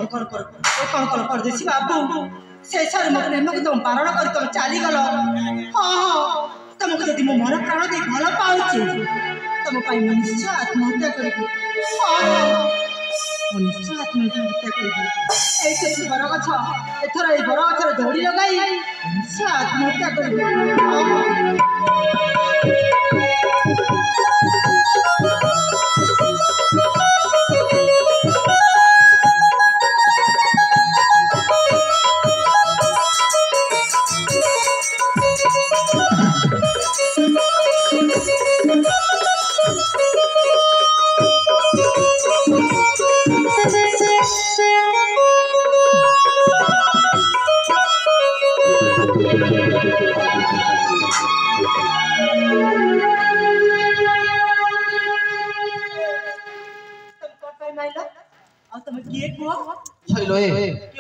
कर देसी बाबू से सर मो प्रेम को तुम बारण कर तुम चली गल हाँ तुमको जब मो मन प्राण दे भल पाऊँ तुम निश्चय आत्महत्या कर निश्चय आत्महत्या कर बरगछ एथर ये बरगछर दौड़ी लगाई निश्चय आत्महत्या कर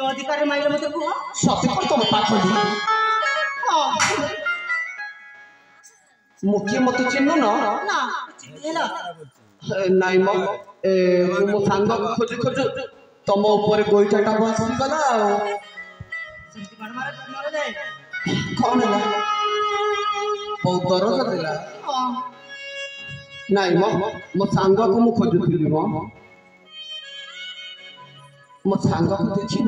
अधिकार माइल मत कह सत्य पर तुम पाखंडी मुखिए मत चिन्ह ना नाई मो सांग खोज खोज तुम ऊपर गोईठाटा बसीगला कौन है बहुत दरद देला नाई मो सांग को मु खोजुली मो सांग को देखी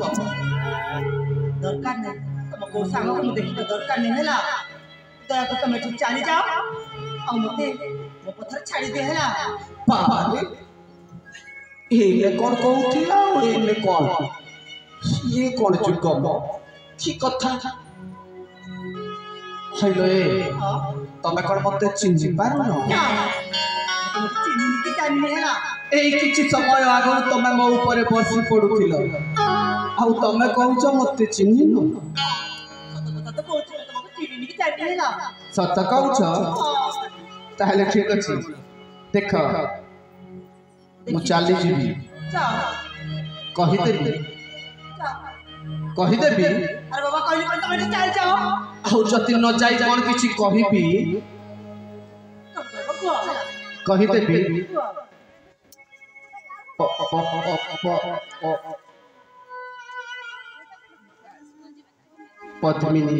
दरकार नहीं तुम को सांग को देखिबा दरकार नहीं हैला दया को तुम चली जाओ आ मते मो पत्थर छाड़ी दे हैला पापा ए कौन कहूथिला ए कौन ये कौन जुगम की कथा हेलो ए तमे कौन मते चिन्ह पारो न चिन्ह की जानि हैला एई किछि समय आगो तमे मो ऊपर बसी पडुथिलो आउ तमे कहउछ मते चिन्ह न सत कहउछ तुमको चिन्ह की जानि हैला सत कहउछ ताहले ठीक अछि देख मु चाली जीवी कहि देबी अरे बाबा कहली पर तुम चल जाओ आउ जति न जाई कोन किछि कहिबी कहि देबी पद्मिनी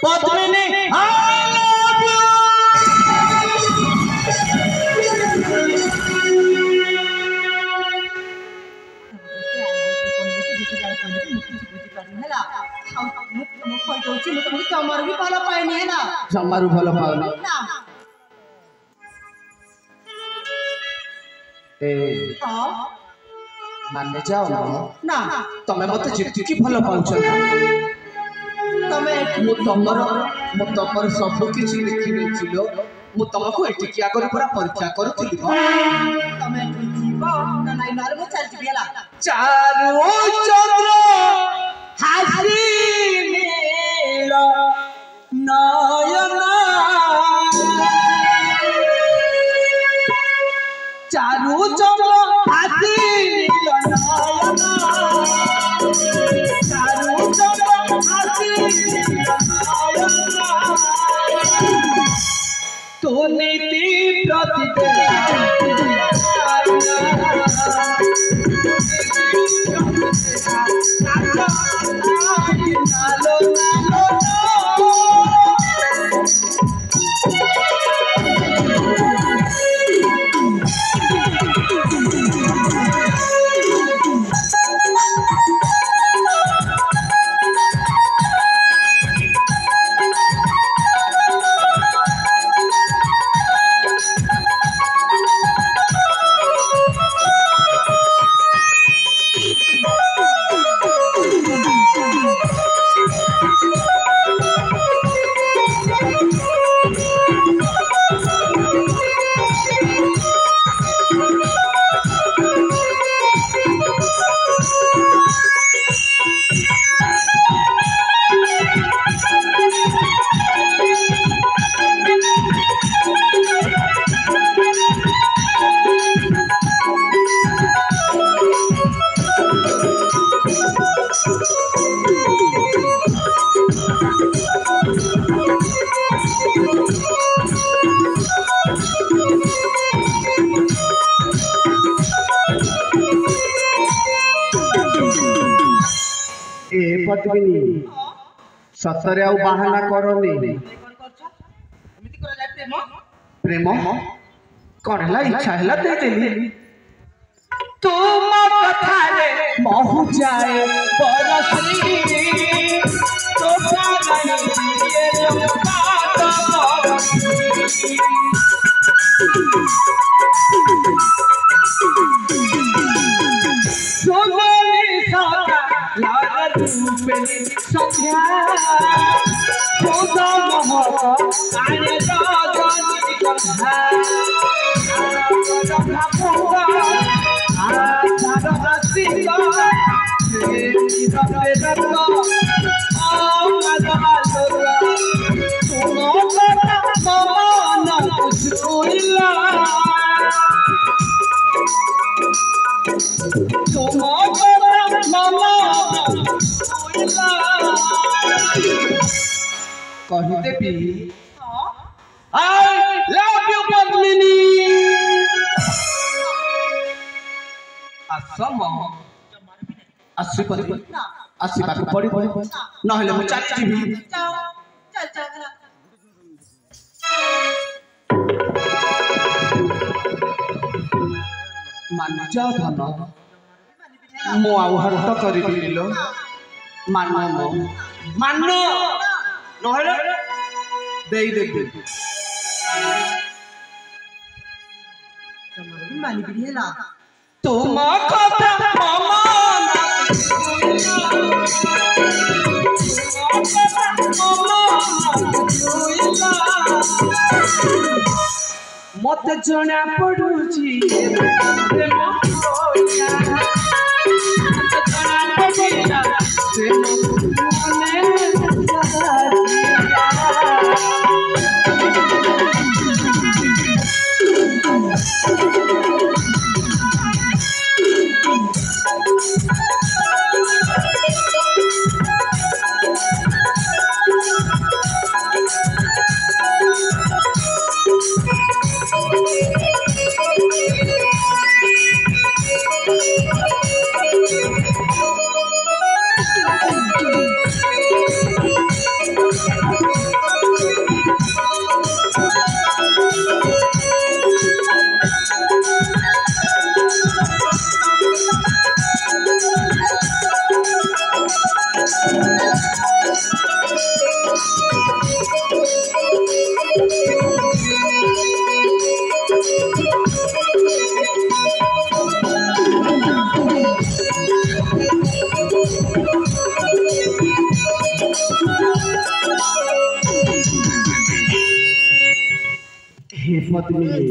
पद्मिनी जमारू भल पाउनी माने जाओ ना तमे मते जितिकी भल पाउछ तमे मु तमर सब किछि देखि नेछिलो मु तमको एटिकी आगर पूरा परीक्षा करूथिली तमे जीव ना नाइ नार मु चल जिला चारो चंद्र हासी नील नयना चारो चंद्र हासी नील नयना चारो चंद्र हासी नील नयना तो नीति ପଦ୍ମିନୀ ସତରେ ଆଉ ବାହାନା କରନି। ପ୍ରେମ କଣ ହେଲା ଇଚ୍ଛା ହେଲା ଦେଇଦେଲି। ତୁମ କଥାରେ ମହୁ ଯାଏ ବରସି ତୋ ପ୍ରାଣରେ ଦିଏ ଜଗନ୍ନାଥ ବରସି। সোনালি সাদা লাল রূপে সন্ধ্যা খোদা মহক আনে রজনী গন্ধা রঙা পোকা আধার হাসিল সে নিরবে রঙ্গ আমাদালরা তুমো কথা মন ছুইলা କହିଦେବି I love you Padmini. Assam ଆସିପାରିବ ଆସିବାକୁ ପଡ଼ିବ ନହେଲେ ମୁଁ ଚାଲିଯିବି। ମାନୁଛ ଧନ ମୁଁ ଆଉ ହଟ କରିବିନି ଲୋ ମାନ ମାନ ନହେଲେ ଦେଇଦେବି। ତୁମ କଥା ମତେ ଜଣା ପଡୁଛି हे पद्मिनी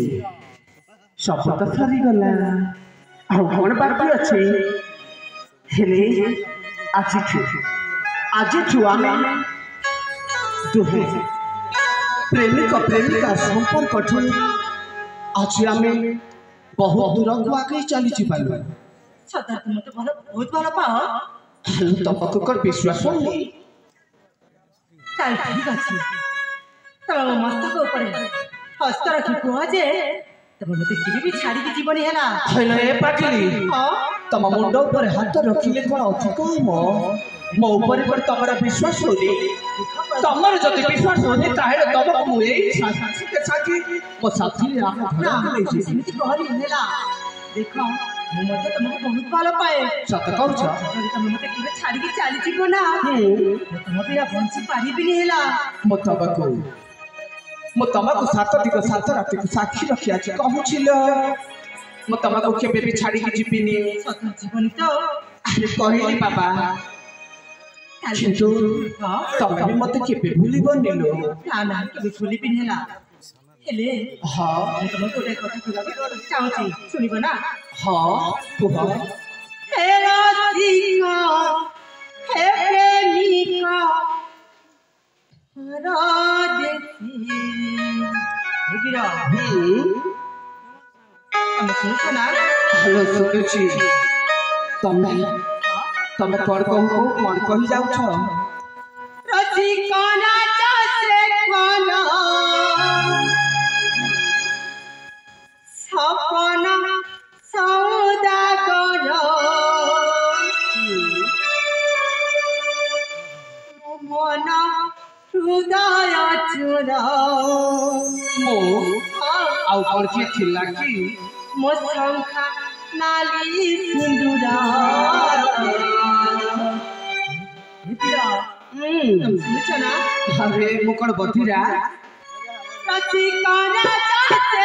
शपथ सरीगला ଆଉ କଣ ବାକି ଅଛି ହେଲେ ଆଜିଠୁ ଆମେ ଦୁହେଁ ପ୍ରେମିକ ପ୍ରେମିକା ସମ୍ପର୍କଠୁ ଆଜି ଆମେ ବହୁତ ଦୂରକୁ ଆଗେଇ ଚାଲିଯିବା। ସଦା ତୁ ମତେ ବହୁତ ଭଲ ପାଅ। ତମକୁ କଣ ବିଶ୍ୱାସ ହଉନି? ତାହେଲେ ଠିକ ଅଛି ତମ ମସ୍ତକ ଉପରେ ହସ୍ତ ରଖି କୁହ ଯେ ତମେ ମତେ କେବେ ବି ଛାଡ଼ିକି ଯିବନି ହେଲା। ଏ ପାଟିଲି ତମ ମୁଣ୍ଡ ଉପରେ ହାତ ରଖିଲେ କଣ ଅଧିକ ମୋ ଉପରେ କଣ ତମର ବିଶ୍ୱାସ ହଉନି? ତମର ଯଦି ବିଶ୍ୱାସ ହଉନି ତାହେଲେ ତମକୁ ମୁଁ ଏଇ ମୋ ସାଥିରେ ସେମିତି କହନି ହେଲା। ଦେଖ ମୁଁ ମଧ୍ୟ ତମକୁ ବହୁତ ଭଲ ପାଏ। ସତ କହୁଛ? ତମେ ମତେ କେବେ ଛାଡ଼ିକି ଚାଲିଯିବ ନା ତମ ବିନା ବଞ୍ଚି ପାରିବିନି ହେଲା। ମୁଁ ତମକୁ ସାତ ଦିଗ ସାତ ରାତିକୁ ସାକ୍ଷୀ ରଖି ଆଜି କହୁছিল ମୁଁ ତମକୁ କେବେ ବି ଛାଡ଼ିକି ଯିବିନି। ସତ ଜୀବନି ତ କହିଲି ବାବା କିନ୍ତୁ ତମେ ବି ମତେ କେବେ ଭୁଲିବନି ଲୋ। ନା କେବେ ଭୁଲିବିନି ହେଲା। ହେଲେ ମୁଁ ତମକୁ ଗୋଟେ କଥା କହିବାକୁ ଚାହୁଁଛି ଶୁଣିବ ନା? କୁହ। ହେ ରସିକ ହେ ପ୍ରେମିକ ଶୁଣୁଛ ନା? ଶୁଣୁଛି। ତମେ କଣ କହି ଯାଉଛ? ସପନ ସୌଦାଗର मो आउ कौन चीज चिल्ला की मो शंखा नाली सिंदूरा सुनছো ना अरे मुकड़ बधिरा रची काना जाते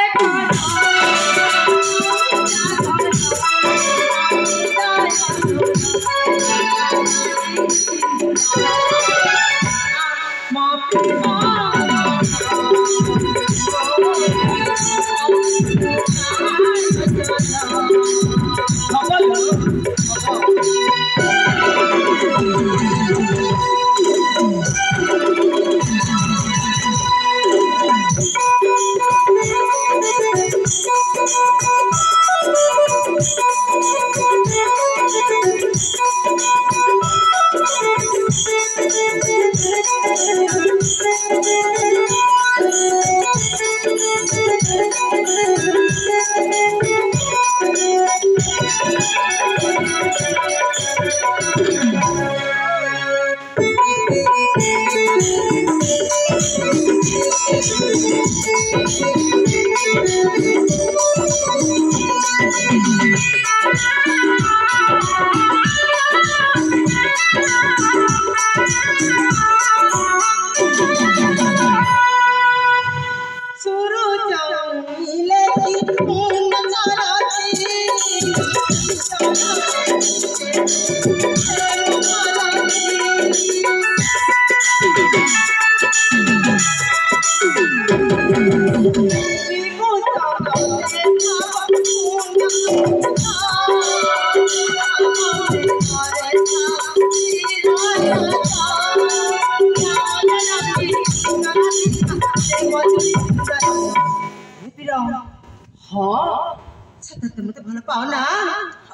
हाँ सतत मते भल पाओ ना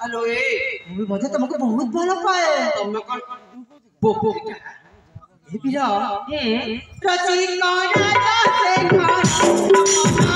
हेलो ए मुझे मते तुमको बहुत भल पाए तुम कौन बोबो ए पिरा रची काना जाते काना